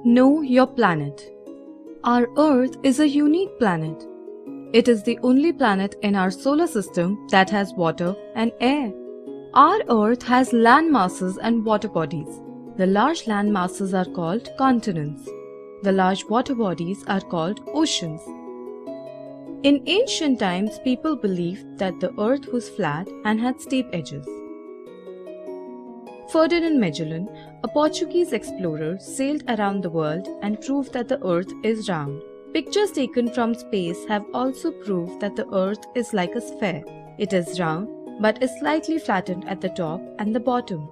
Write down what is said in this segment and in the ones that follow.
Know your planet. Our Earth is a unique planet. It is the only planet in our solar system that has water and air. Our Earth has land masses and water bodies. The large land masses are called continents. The large water bodies are called oceans. In ancient times, people believed that the Earth was flat and had steep edges. Ferdinand Magellan, a Portuguese explorer, sailed around the world and proved that the Earth is round. Pictures taken from space have also proved that the Earth is like a sphere. It is round, but is slightly flattened at the top and the bottom.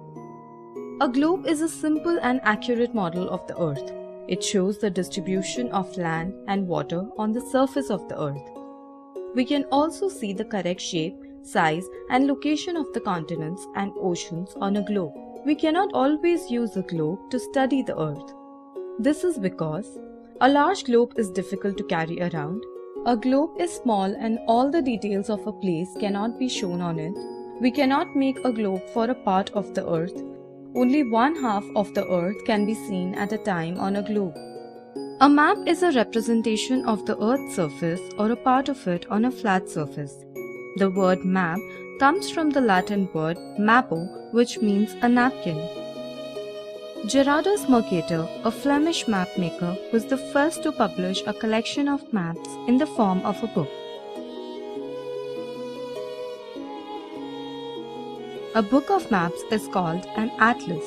A globe is a simple and accurate model of the Earth. It shows the distribution of land and water on the surface of the Earth. We can also see the correct shape, size, and location of the continents and oceans on a globe. We cannot always use a globe to study the Earth. This is because a large globe is difficult to carry around. A globe is small and all the details of a place cannot be shown on it. We cannot make a globe for a part of the Earth. Only one half of the Earth can be seen at a time on a globe. A map is a representation of the Earth's surface or a part of it on a flat surface. The word map comes from the Latin word mappo, which means a napkin. Gerardus Mercator, a Flemish mapmaker, was the first to publish a collection of maps in the form of a book. A book of maps is called an atlas.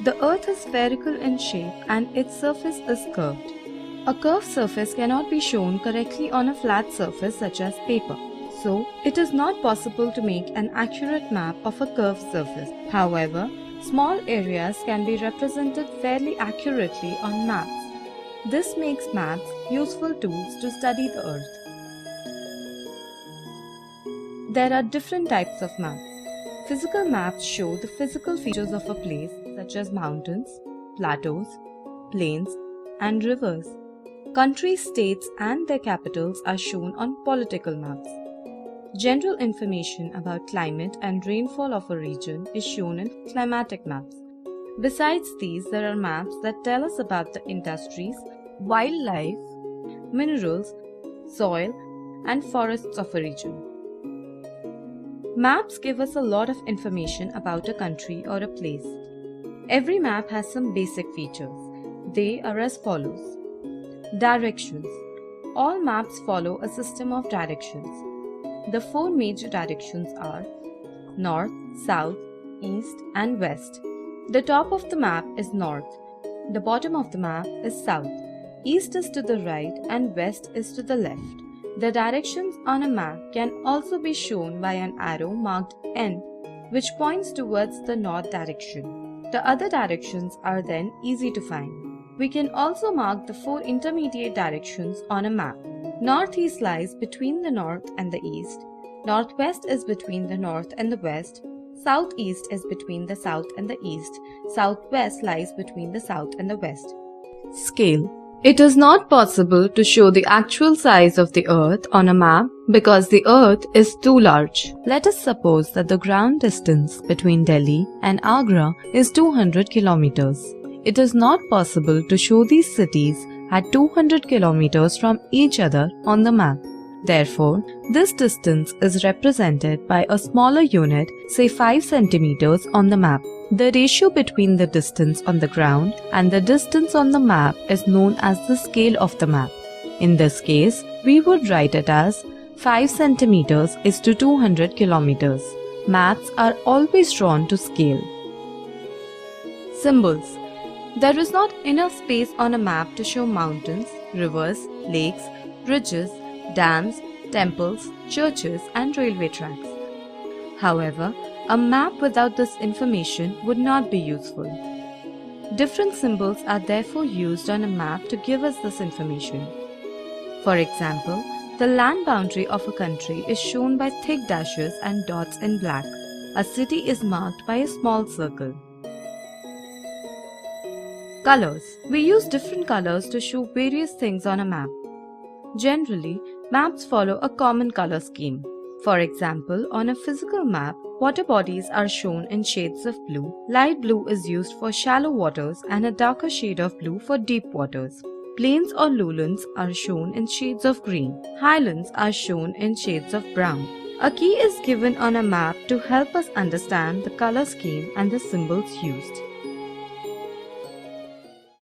The Earth is spherical in shape and its surface is curved. A curved surface cannot be shown correctly on a flat surface such as paper. So, it is not possible to make an accurate map of a curved surface. However, small areas can be represented fairly accurately on maps. This makes maps useful tools to study the Earth. There are different types of maps. Physical maps show the physical features of a place such as mountains, plateaus, plains, and rivers. Countries, states, and their capitals are shown on political maps. General information about climate and rainfall of a region is shown in climatic maps. Besides these, there are maps that tell us about the industries, wildlife, minerals, soil, and forests of a region. Maps give us a lot of information about a country or a place. Every map has some basic features. They are as follows. Directions. All maps follow a system of directions. The four major directions are north, south, east, and west. The top of the map is north. The bottom of the map is south. East is to the right and west is to the left. The directions on a map can also be shown by an arrow marked N, which points towards the north direction. The other directions are then easy to find. We can also mark the four intermediate directions on a map. Northeast lies between the north and the east. Northwest is between the north and the west. Southeast is between the south and the east. Southwest lies between the south and the west. Scale. It is not possible to show the actual size of the Earth on a map because the Earth is too large. Let us suppose that the ground distance between Delhi and Agra is 200 kilometers. It is not possible to show these cities at 200 kilometers from each other on the map. Therefore, this distance is represented by a smaller unit, say 5 centimeters on the map. The ratio between the distance on the ground and the distance on the map is known as the scale of the map. In this case, we would write it as 5 centimeters is to 200 kilometers. Maps are always drawn to scale. Symbols. There is not enough space on a map to show mountains, rivers, lakes, bridges, dams, temples, churches, and railway tracks. However, a map without this information would not be useful. Different symbols are therefore used on a map to give us this information. For example, the land boundary of a country is shown by thick dashes and dots in black. A city is marked by a small circle. Colors. We use different colors to show various things on a map. Generally, maps follow a common color scheme. For example, on a physical map, Water bodies are shown in shades of blue. Light blue is used for shallow waters and a darker shade of blue for deep waters. Plains or lowlands are shown in shades of green. Highlands are shown in shades of brown. A key is given on a map to help us understand the color scheme and the symbols used.